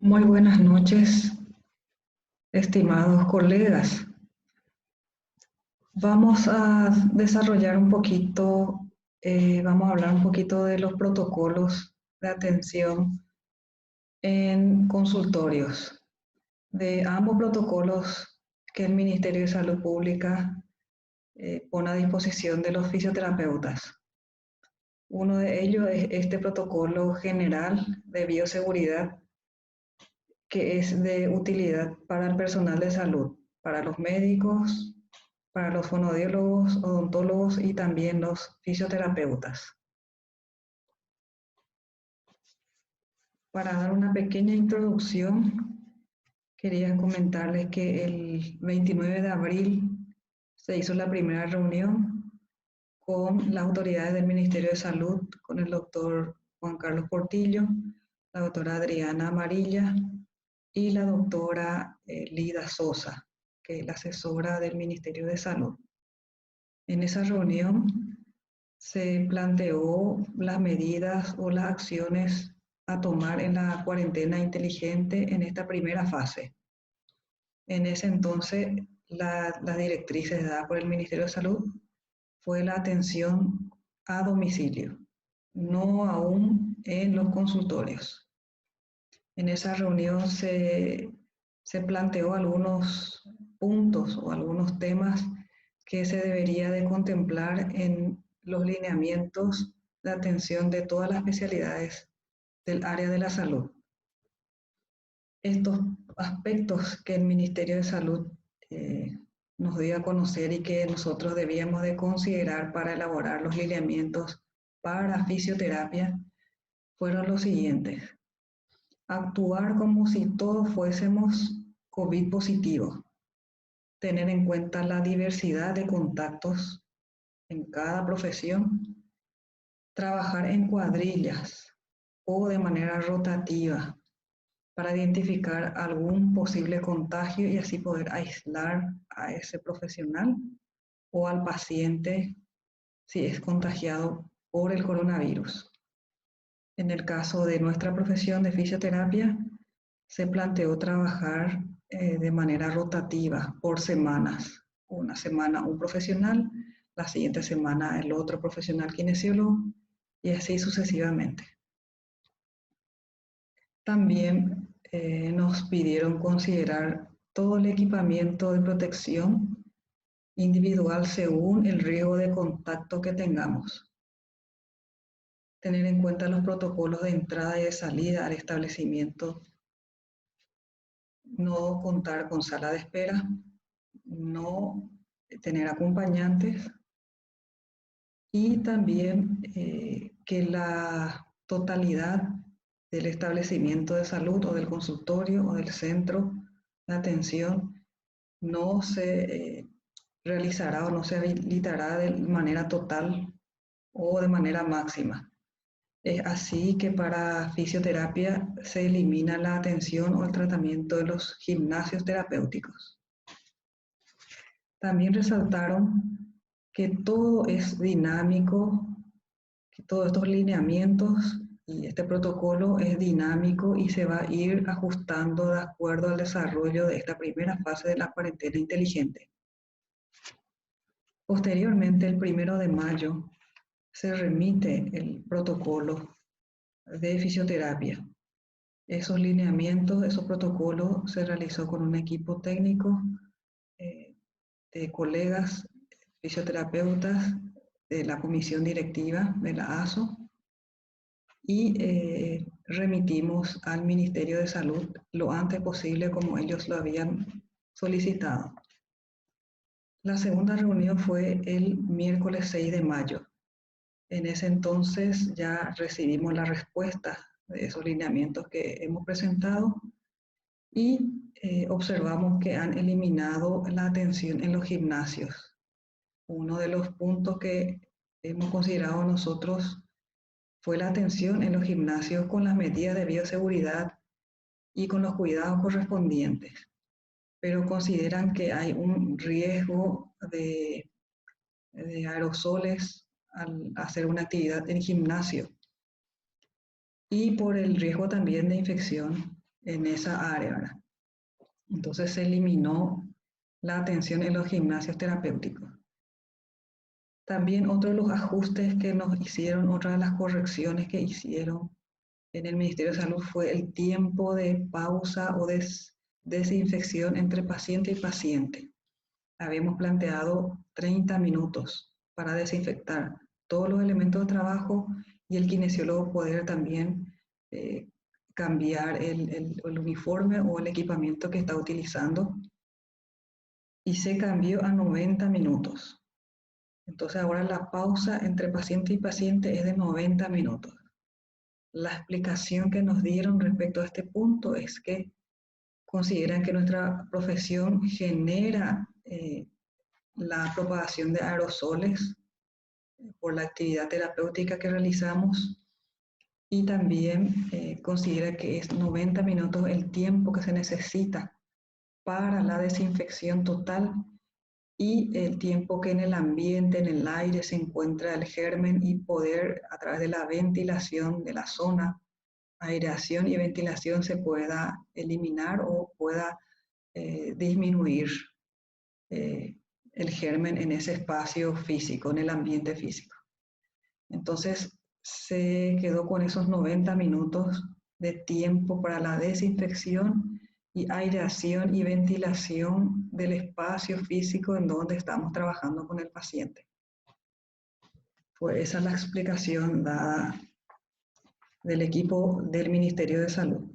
Muy buenas noches, estimados colegas. Vamos a desarrollar un poquito, vamos a hablar un poquito de los protocolos de atención en consultorios, de ambos protocolos que el Ministerio de Salud Pública pone a disposición de los fisioterapeutas. Uno de ellos es este protocolo general de bioseguridad que es de utilidad para el personal de salud, para los médicos, para los fonoaudiólogos, odontólogos y también los fisioterapeutas. Para dar una pequeña introducción, quería comentarles que el 29 de abril se hizo la primera reunión con las autoridades del Ministerio de Salud, con el doctor Juan Carlos Portillo, la doctora Adriana Amarilla y la doctora Lida Sosa, que es la asesora del Ministerio de Salud. En esa reunión se planteó las medidas o las acciones a tomar en la cuarentena inteligente en esta primera fase. En ese entonces, las directrices dadas por el Ministerio de Salud fue la atención a domicilio, no aún en los consultorios. En esa reunión se planteó algunos puntos o algunos temas que se debería de contemplar en los lineamientos de atención de todas las especialidades del área de la salud. Estos aspectos que el Ministerio de Salud nos dio a conocer y que nosotros debíamos de considerar para elaborar los lineamientos para fisioterapia fueron los siguientes. Actuar como si todos fuésemos COVID positivos, tener en cuenta la diversidad de contactos en cada profesión, trabajar en cuadrillas o de manera rotativa para identificar algún posible contagio y así poder aislar a ese profesional o al paciente si es contagiado por el coronavirus. En el caso de nuestra profesión de fisioterapia, se planteó trabajar de manera rotativa por semanas. Una semana un profesional, la siguiente semana el otro profesional kinesiólogo y así sucesivamente. También nos pidieron considerar todo el equipamiento de protección individual según el riesgo de contacto que tengamos. Tener en cuenta los protocolos de entrada y de salida al establecimiento, no contar con sala de espera, no tener acompañantes y también que la totalidad del establecimiento de salud o del consultorio o del centro de atención no se realizará o no se habilitará de manera total o de manera máxima. Es así que para fisioterapia se elimina la atención o el tratamiento de los gimnasios terapéuticos. También resaltaron que todo es dinámico, que todos estos lineamientos y este protocolo es dinámico y se va a ir ajustando de acuerdo al desarrollo de esta primera fase de la cuarentena inteligente. Posteriormente, el 1 de mayo, se remite el protocolo de fisioterapia. Esos lineamientos, esos protocolos se realizó con un equipo técnico de colegas fisioterapeutas de la comisión directiva de la ASO y remitimos al Ministerio de Salud lo antes posible como ellos lo habían solicitado. La segunda reunión fue el miércoles 6 de mayo. En ese entonces ya recibimos la respuesta de esos lineamientos que hemos presentado y observamos que han eliminado la atención en los gimnasios. Uno de los puntos que hemos considerado nosotros fue la atención en los gimnasios con las medidas de bioseguridad y con los cuidados correspondientes, pero consideran que hay un riesgo de aerosoles al hacer una actividad en gimnasio y por el riesgo también de infección en esa área, ¿verdad? Entonces se eliminó la atención en los gimnasios terapéuticos. También otro de los ajustes que nos hicieron, otra de las correcciones que hicieron en el Ministerio de Salud fue el tiempo de pausa o desinfección entre paciente y paciente. Habíamos planteado 30 minutos para desinfectar todos los elementos de trabajo y el kinesiólogo poder también cambiar el uniforme o el equipamiento que está utilizando, y se cambió a 90 minutos. Entonces ahora la pausa entre paciente y paciente es de 90 minutos. La explicación que nos dieron respecto a este punto es que consideran que nuestra profesión genera la propagación de aerosoles por la actividad terapéutica que realizamos, y también considera que es 90 minutos el tiempo que se necesita para la desinfección total y el tiempo que en el ambiente, en el aire, se encuentra el germen, y poder a través de la ventilación de la zona, aireación y ventilación, se pueda eliminar o pueda disminuir el germen en ese espacio físico, en el ambiente físico. Entonces se quedó con esos 90 minutos de tiempo para la desinfección y aireación y ventilación del espacio físico en donde estamos trabajando con el paciente. Pues esa es la explicación dada del equipo del Ministerio de Salud.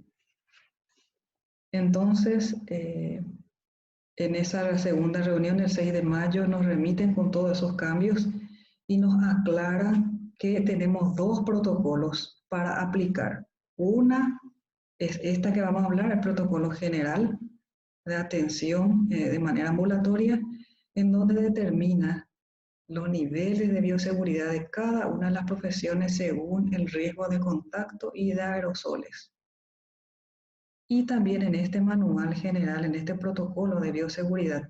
Entonces, en esa segunda reunión, el 6 de mayo, nos remiten con todos esos cambios y nos aclaran que tenemos dos protocolos para aplicar. Una es esta que vamos a hablar, el protocolo general de atención de manera ambulatoria, en donde determina los niveles de bioseguridad de cada una de las profesiones según el riesgo de contacto y de aerosoles. Y también en este manual general, en este protocolo de bioseguridad,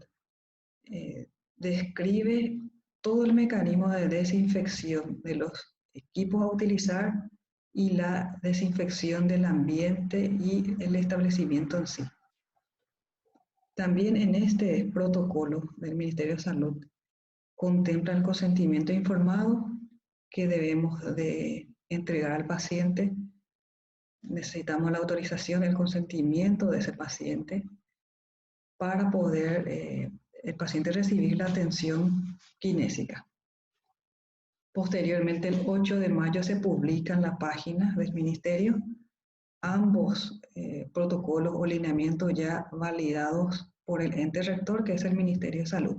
describe todo el mecanismo de desinfección de los equipos a utilizar y la desinfección del ambiente y el establecimiento en sí. También en este protocolo del Ministerio de Salud contempla el consentimiento informado que debemos de entregar al paciente. Necesitamos la autorización, el consentimiento de ese paciente para poder el paciente recibir la atención kinésica. Posteriormente, el 8 de mayo se publica en la página del Ministerio ambos protocolos o lineamientos ya validados por el ente rector, que es el Ministerio de Salud.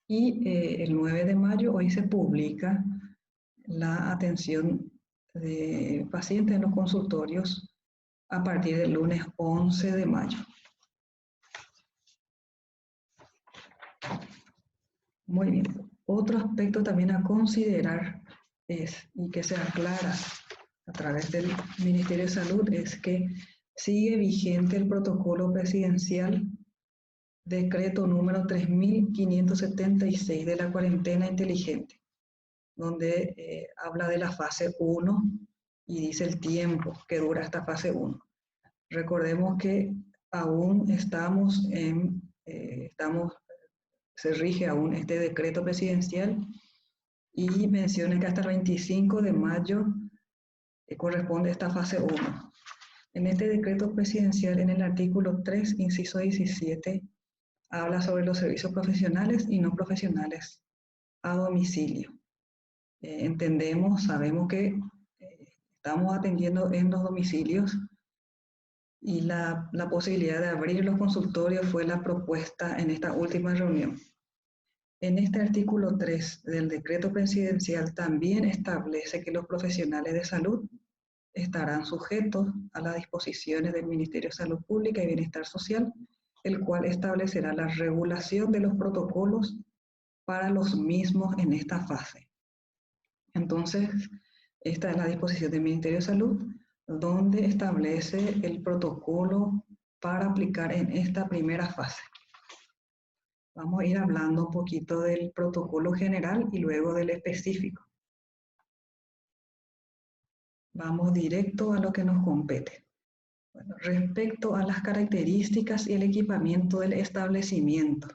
Y el 9 de mayo, hoy se publica la atención de pacientes en los consultorios a partir del lunes 11 de mayo. Muy bien. Otro aspecto también a considerar es, y que se aclara a través del Ministerio de Salud, es que sigue vigente el protocolo presidencial decreto número 3576 de la cuarentena inteligente, donde habla de la fase 1 y dice el tiempo que dura esta fase 1. Recordemos que aún se rige aún este decreto presidencial, y menciona que hasta el 25 de mayo corresponde esta fase 1. En este decreto presidencial, en el artículo 3, inciso 17, habla sobre los servicios profesionales y no profesionales a domicilio. Sabemos que estamos atendiendo en los domicilios, y la posibilidad de abrir los consultorios fue la propuesta en esta última reunión. En este artículo 3 del decreto presidencial también establece que los profesionales de salud estarán sujetos a las disposiciones del Ministerio de Salud Pública y Bienestar Social, el cual establecerá la regulación de los protocolos para los mismos en esta fase. Entonces, esta es la disposición del Ministerio de Salud, donde establece el protocolo para aplicar en esta primera fase. Vamos a ir hablando un poquito del protocolo general y luego del específico. Vamos directo a lo que nos compete. Bueno, respecto a las características y el equipamiento del establecimiento.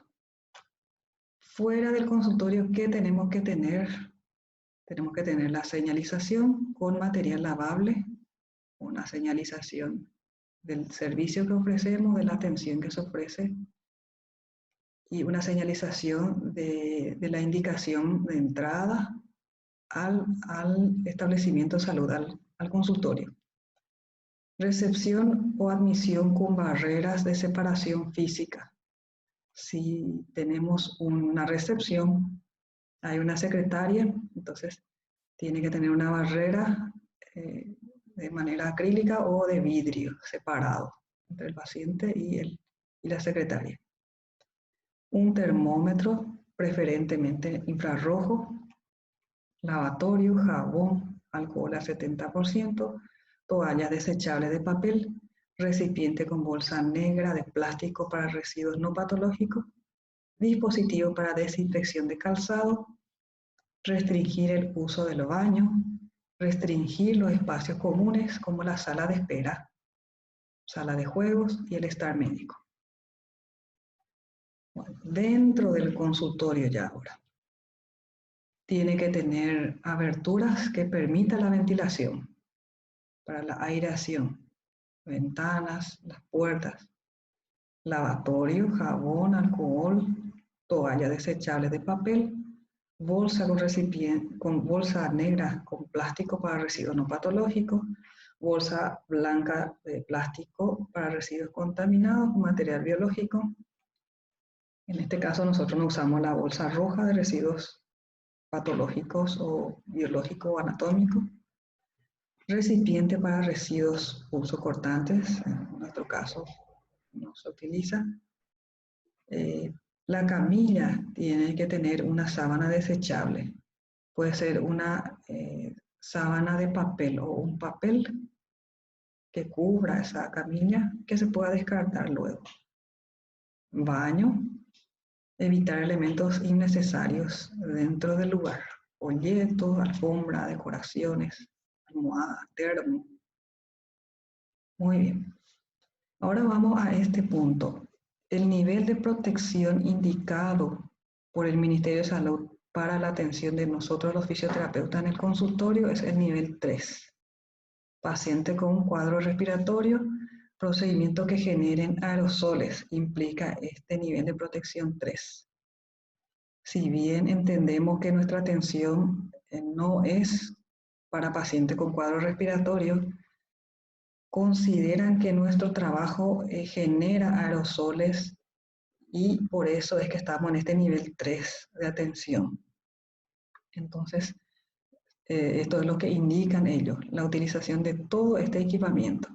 Fuera del consultorio, ¿qué tenemos que tener? Tenemos que tener la señalización con material lavable, una señalización del servicio que ofrecemos, de la atención que se ofrece, y una señalización de la indicación de entrada al establecimiento de salud, al consultorio. Recepción o admisión con barreras de separación física. Si tenemos una recepción, hay una secretaria, entonces tiene que tener una barrera de manera acrílica o de vidrio separado entre el paciente y la secretaria. Un termómetro, preferentemente infrarrojo, lavatorio, jabón, alcohol a 70%, toallas desechables de papel, recipiente con bolsa negra de plástico para residuos no patológicos, dispositivo para desinfección de calzado, restringir el uso de los baños, restringir los espacios comunes como la sala de espera, sala de juegos y el estar médico. Bueno, dentro del consultorio ya ahora. Tiene que tener aberturas que permitan la ventilación para la aireación, ventanas, las puertas, lavatorio, jabón, alcohol, toallas desechables de papel, bolsa con recipiente, con bolsa negra con plástico para residuos no patológicos, bolsa blanca de plástico para residuos contaminados, material biológico. En este caso nosotros no usamos la bolsa roja de residuos patológicos o biológicos o anatómicos. Recipiente para residuos punzocortantes, en nuestro caso no se utiliza. La camilla tiene que tener una sábana desechable. Puede ser una sábana de papel o un papel que cubra esa camilla que se pueda descartar luego. Baño, evitar elementos innecesarios dentro del lugar. Folletos, alfombra, decoraciones, almohada, termo. Muy bien. Ahora vamos a este punto. El nivel de protección indicado por el Ministerio de Salud para la atención de nosotros los fisioterapeutas en el consultorio es el nivel 3. Paciente con un cuadro respiratorio, procedimientos que generen aerosoles, implica este nivel de protección 3. Si bien entendemos que nuestra atención no es para pacientes con cuadro respiratorio, consideran que nuestro trabajo genera aerosoles y por eso es que estamos en este nivel 3 de atención. Entonces, esto es lo que indican ellos, la utilización de todo este equipamiento.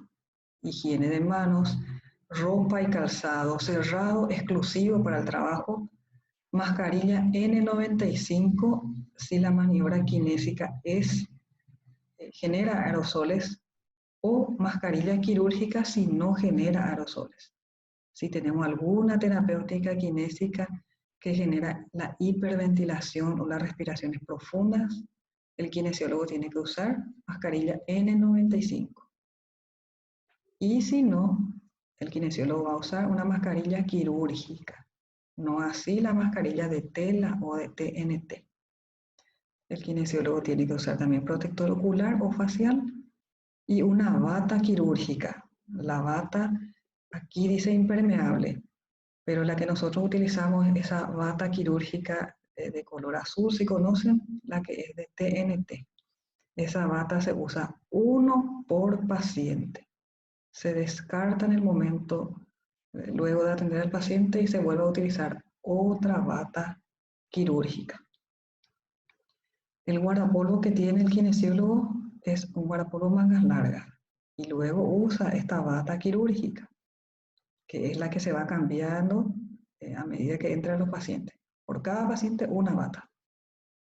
Higiene de manos, ropa y calzado cerrado exclusivo para el trabajo, mascarilla N95 si la maniobra kinésica genera aerosoles o mascarilla quirúrgica si no genera aerosoles. Si tenemos alguna terapéutica kinésica que genera la hiperventilación o las respiraciones profundas, el kinesiólogo tiene que usar mascarilla N95. Y si no, el kinesiólogo va a usar una mascarilla quirúrgica, no así la mascarilla de tela o de TNT. El kinesiólogo tiene que usar también protector ocular o facial y una bata quirúrgica. La bata, aquí dice impermeable, pero la que nosotros utilizamos es esa bata quirúrgica de color azul, si conocen, la que es de TNT. Esa bata se usa uno por paciente. Se descarta en el momento, luego de atender al paciente, y se vuelve a utilizar otra bata quirúrgica. El guardapolvo que tiene el kinesiólogo es un guardapolvo mangas largas y luego usa esta bata quirúrgica, que es la que se va cambiando a medida que entran los pacientes. Por cada paciente una bata.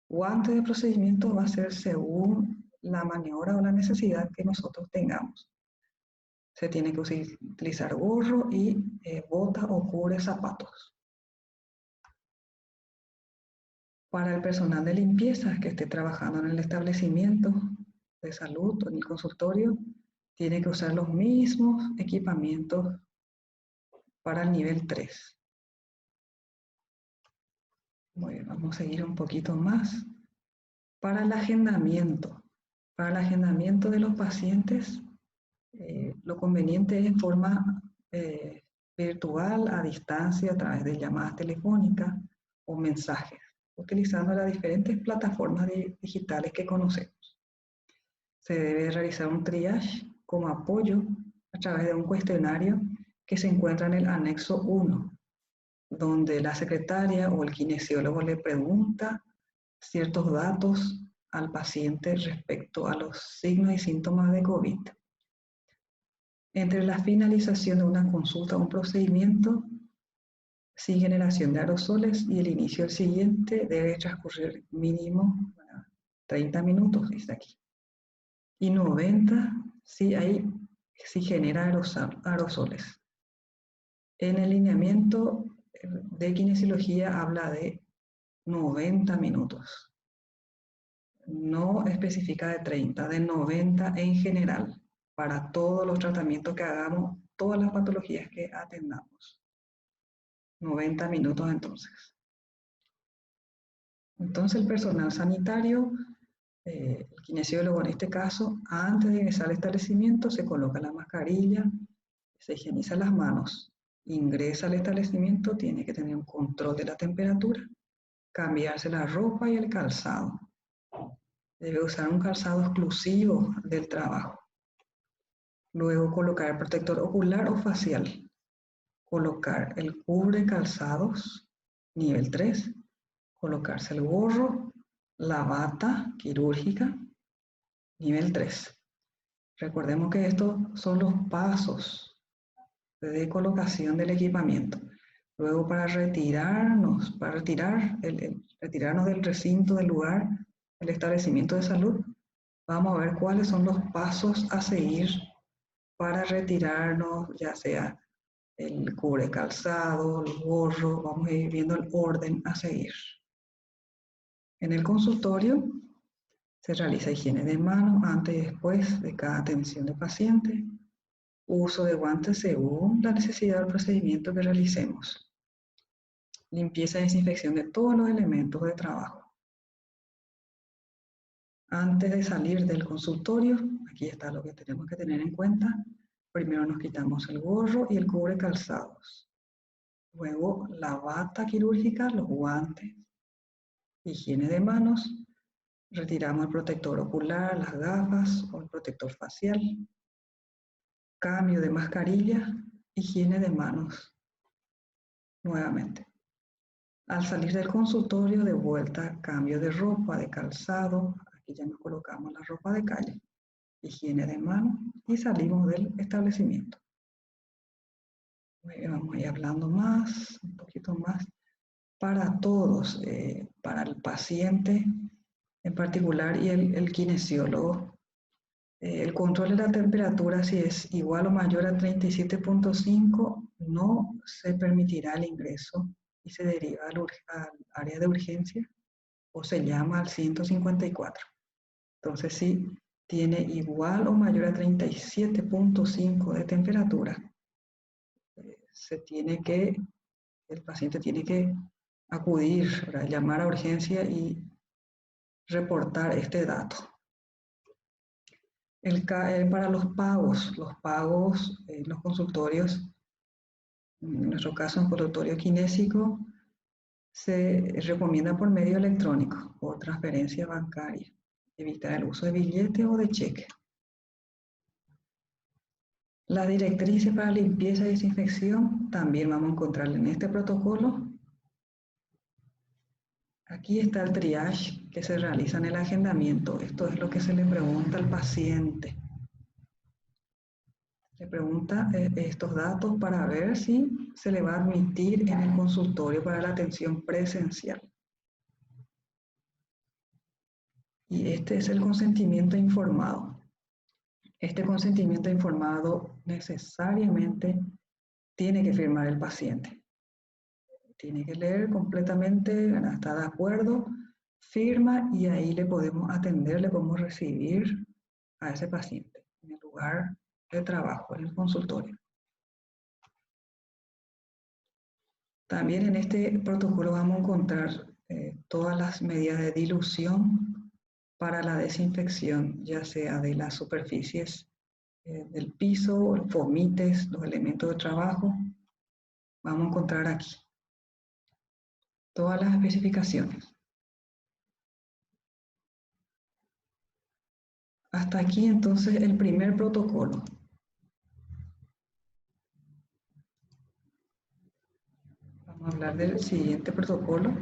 Guante de procedimiento va a ser según la maniobra o la necesidad que nosotros tengamos. Se tiene que utilizar gorro y bota o cubre zapatos. Para el personal de limpieza que esté trabajando en el establecimiento, de salud o en el consultorio tiene que usar los mismos equipamientos para el nivel 3. Muy bien, vamos a seguir un poquito más. Para el agendamiento de los pacientes, lo conveniente es en forma virtual, a distancia, a través de llamadas telefónicas o mensajes, utilizando las diferentes plataformas digitales que conocemos. Se debe realizar un triage como apoyo a través de un cuestionario que se encuentra en el anexo 1, donde la secretaria o el kinesiólogo le pregunta ciertos datos al paciente respecto a los signos y síntomas de COVID. Entre la finalización de una consulta o un procedimiento sin generación de aerosoles y el inicio del siguiente debe transcurrir mínimo 30 minutos, dice aquí. Y 90 si genera aerosoles. En el lineamiento de kinesiología habla de 90 minutos. No especifica de 30, de 90 en general, para todos los tratamientos que hagamos, todas las patologías que atendamos. 90 minutos entonces. Entonces el personal sanitario, el kinesiólogo en este caso, antes de ingresar al establecimiento se coloca la mascarilla, se higieniza las manos, ingresa al establecimiento, tiene que tener un control de la temperatura, cambiarse la ropa y el calzado. Debe usar un calzado exclusivo del trabajo. Luego colocar el protector ocular o facial. Colocar el cubre calzados, nivel 3. Colocarse el gorro, la bata quirúrgica, nivel 3. Recordemos que estos son los pasos de colocación del equipamiento. Luego para retirarnos del recinto del lugar, el establecimiento de salud, vamos a ver cuáles son los pasos a seguir para retirarnos, ya sea el cubre calzado, el gorro, vamos a ir viendo el orden a seguir. En el consultorio se realiza higiene de manos antes y después de cada atención de paciente, uso de guantes según la necesidad del procedimiento que realicemos, limpieza y desinfección de todos los elementos de trabajo. Antes de salir del consultorio, aquí está lo que tenemos que tener en cuenta. Primero nos quitamos el gorro y el cubre calzados. Luego la bata quirúrgica, los guantes, higiene de manos. Retiramos el protector ocular, las gafas o el protector facial. Cambio de mascarilla, higiene de manos. Nuevamente. Al salir del consultorio, de vuelta, cambio de ropa, de calzado. Aquí ya nos colocamos la ropa de calle. Higiene de manos y salimos del establecimiento. Vamos a ir hablando más, un poquito más. Para todos, para el paciente en particular y el kinesiólogo, el control de la temperatura, si es igual o mayor a 37.5, no se permitirá el ingreso y se deriva al área de urgencia o se llama al 154. Entonces, si tiene igual o mayor a 37.5 de temperatura, el paciente tiene que acudir, llamar a urgencia y reportar este dato. Para los pagos en los consultorios, en nuestro caso en consultorio kinésico, se recomienda por medio electrónico, por transferencia bancaria, evitar el uso de billete o de cheque. Las directrices para limpieza y desinfección también vamos a encontrar en este protocolo. Aquí está el triage que se realiza en el agendamiento. Esto es lo que se le pregunta al paciente. Se pregunta estos datos para ver si se le va a admitir en el consultorio para la atención presencial. Y este es el consentimiento informado. Este consentimiento informado necesariamente tiene que firmar el paciente. Tiene que leer completamente, está de acuerdo, firma y ahí le podemos atender, le podemos recibir a ese paciente en el lugar de trabajo, en el consultorio. También en este protocolo vamos a encontrar todas las medidas de dilución para la desinfección, ya sea de las superficies del piso, los fomites, los elementos de trabajo. Vamos a encontrar aquí todas las especificaciones. Hasta aquí entonces el primer protocolo. Vamos a hablar del siguiente protocolo.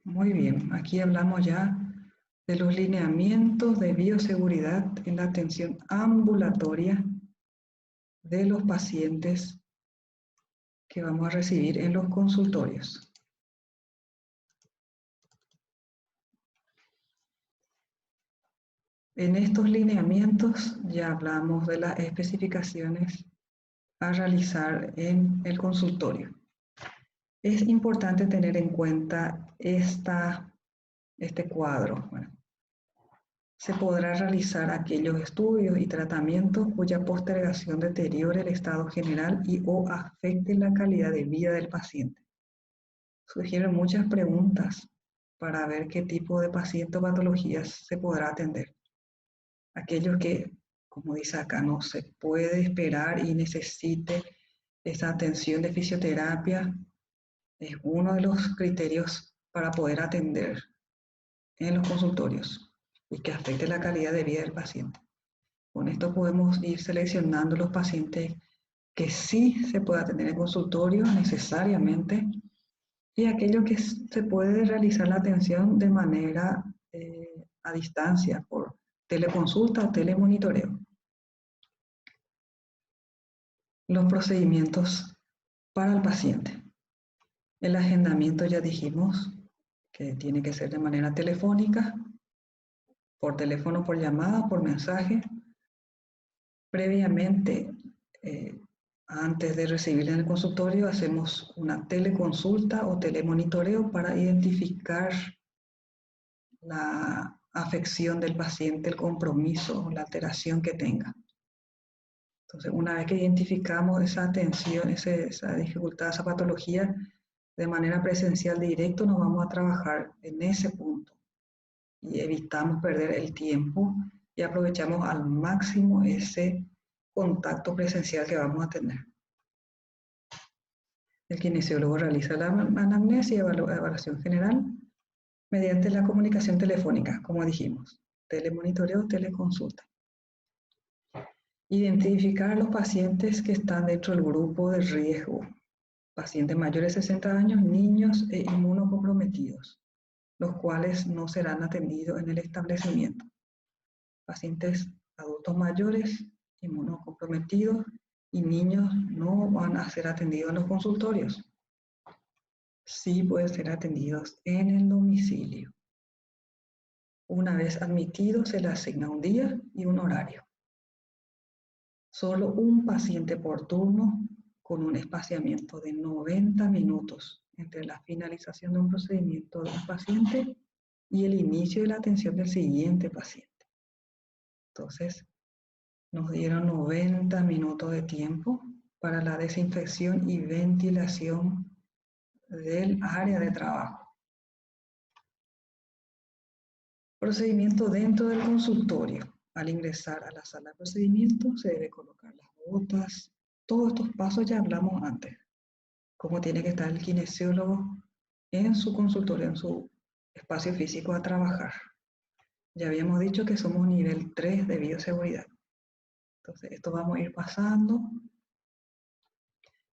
Muy bien, aquí hablamos ya de los lineamientos de bioseguridad en la atención ambulatoria de los pacientes que vamos a recibir en los consultorios. En estos lineamientos ya hablamos de las especificaciones a realizar en el consultorio. Es importante tener en cuenta este cuadro. Bueno, se podrá realizar aquellos estudios y tratamientos cuya postergación deteriore el estado general y o afecte la calidad de vida del paciente. Surgieron muchas preguntas para ver qué tipo de paciente o patologías se podrá atender. Aquellos que, como dice acá, no se puede esperar y necesite esa atención de fisioterapia, es uno de los criterios para poder atender en los consultorios y que afecte la calidad de vida del paciente. Con esto podemos ir seleccionando los pacientes que sí se puede atender en consultorio necesariamente y aquellos que se puede realizar la atención de manera a distancia por teleconsulta o telemonitoreo. Los procedimientos para el paciente. El agendamiento ya dijimos que tiene que ser de manera telefónica, por teléfono, por llamada, por mensaje. Previamente, antes de recibir en el consultorio, hacemos una teleconsulta o telemonitoreo para identificar la afección del paciente, el compromiso, la alteración que tenga. Entonces, una vez que identificamos esa tensión, esa dificultad, esa patología, de manera presencial directo nos vamos a trabajar en ese punto y evitamos perder el tiempo y aprovechamos al máximo ese contacto presencial que vamos a tener. El kinesiólogo realiza la anamnesis y evaluación general mediante la comunicación telefónica, como dijimos, telemonitoreo, teleconsulta. Identificar a los pacientes que están dentro del grupo de riesgo, pacientes mayores de 60 años, niños e inmunocomprometidos, los cuales no serán atendidos en el establecimiento. Pacientes adultos mayores, inmunocomprometidos y niños no van a ser atendidos en los consultorios. Sí pueden ser atendidos en el domicilio. Una vez admitido, se le asigna un día y un horario. Solo un paciente por turno con un espaciamiento de 90 minutos entre la finalización de un procedimiento de un paciente y el inicio de la atención del siguiente paciente. Entonces, nos dieron 90 minutos de tiempo para la desinfección y ventilación del área de trabajo. Procedimiento dentro del consultorio. Al ingresar a la sala de procedimiento se debe colocar las botas. Todos estos pasos ya hablamos antes. Cómo tiene que estar el kinesiólogo en su consultorio, en su espacio físico a trabajar. Ya habíamos dicho que somos nivel 3 de bioseguridad. Entonces, esto vamos a ir pasando.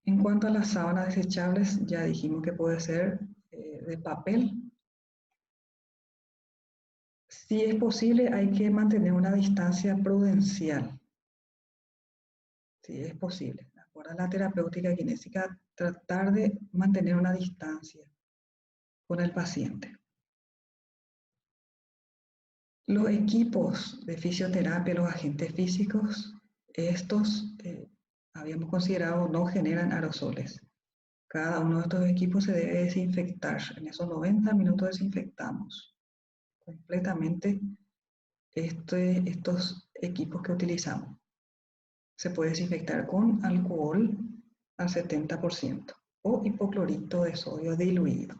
En cuanto a las sábanas desechables, ya dijimos que puede ser de papel. Si es posible, hay que mantener una distancia prudencial. Si es posible. acorde a la terapéutica kinésica, tratar de mantener una distancia con el paciente. Los equipos de fisioterapia, los agentes físicos, estos habíamos considerado no generan aerosoles. Cada uno de estos equipos se debe desinfectar. En esos 90 minutos desinfectamos completamente estos equipos que utilizamos. Se puede desinfectar con alcohol al 70% o hipoclorito de sodio diluido.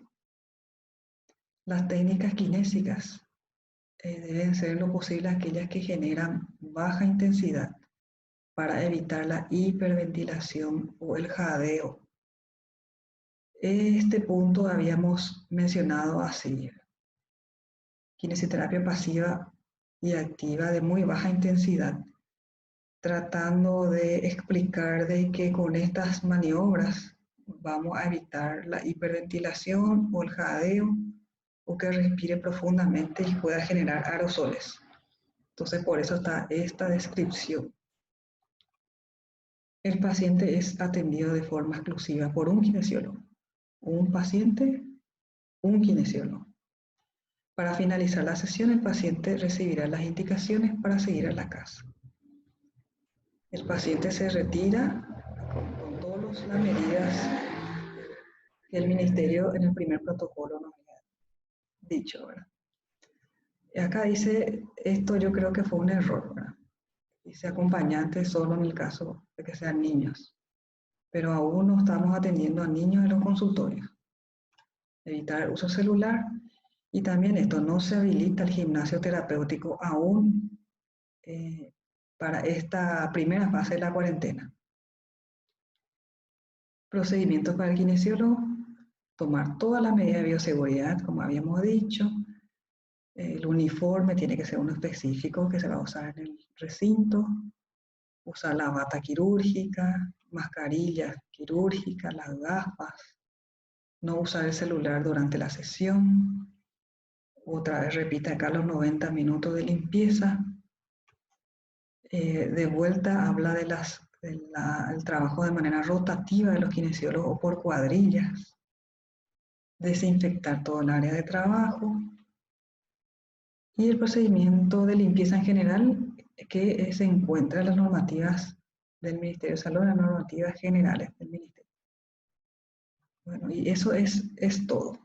Las técnicas kinésicas deben ser en lo posible aquellas que generan baja intensidad para evitar la hiperventilación o el jadeo. Este punto habíamos mencionado así: kinesioterapia pasiva y activa de muy baja intensidad, tratando de explicar de que con estas maniobras vamos a evitar la hiperventilación o el jadeo, o que respire profundamente y pueda generar aerosoles. Entonces, por eso está esta descripción. El paciente es atendido de forma exclusiva por un kinesiólogo. Un paciente, un kinesiólogo. Para finalizar la sesión, el paciente recibirá las indicaciones para seguir a la casa. El paciente se retira con todas las medidas que el ministerio en el primer protocolo nos había dicho, ¿verdad? Acá dice, esto yo creo que fue un error, ¿verdad? Dice acompañante solo en el caso de que sean niños, pero aún no estamos atendiendo a niños en los consultorios. Evitar el uso celular, y también esto, no se habilita el gimnasio terapéutico aún para esta primera fase de la cuarentena. Procedimientos para el kinesiólogo: tomar todas las medidas de bioseguridad, como habíamos dicho. El uniforme tiene que ser uno específico que se va a usar en el recinto. Usar la bata quirúrgica, mascarilla quirúrgica, las gafas. No usar el celular durante la sesión. Otra vez repite acá los 90 minutos de limpieza. De vuelta habla de el trabajo de manera rotativa de los kinesiólogos por cuadrillas. Desinfectar todo el área de trabajo. Y el procedimiento de limpieza en general que se encuentra en las normativas del Ministerio de Salud, las normativas generales del Ministerio. Bueno, y eso es todo.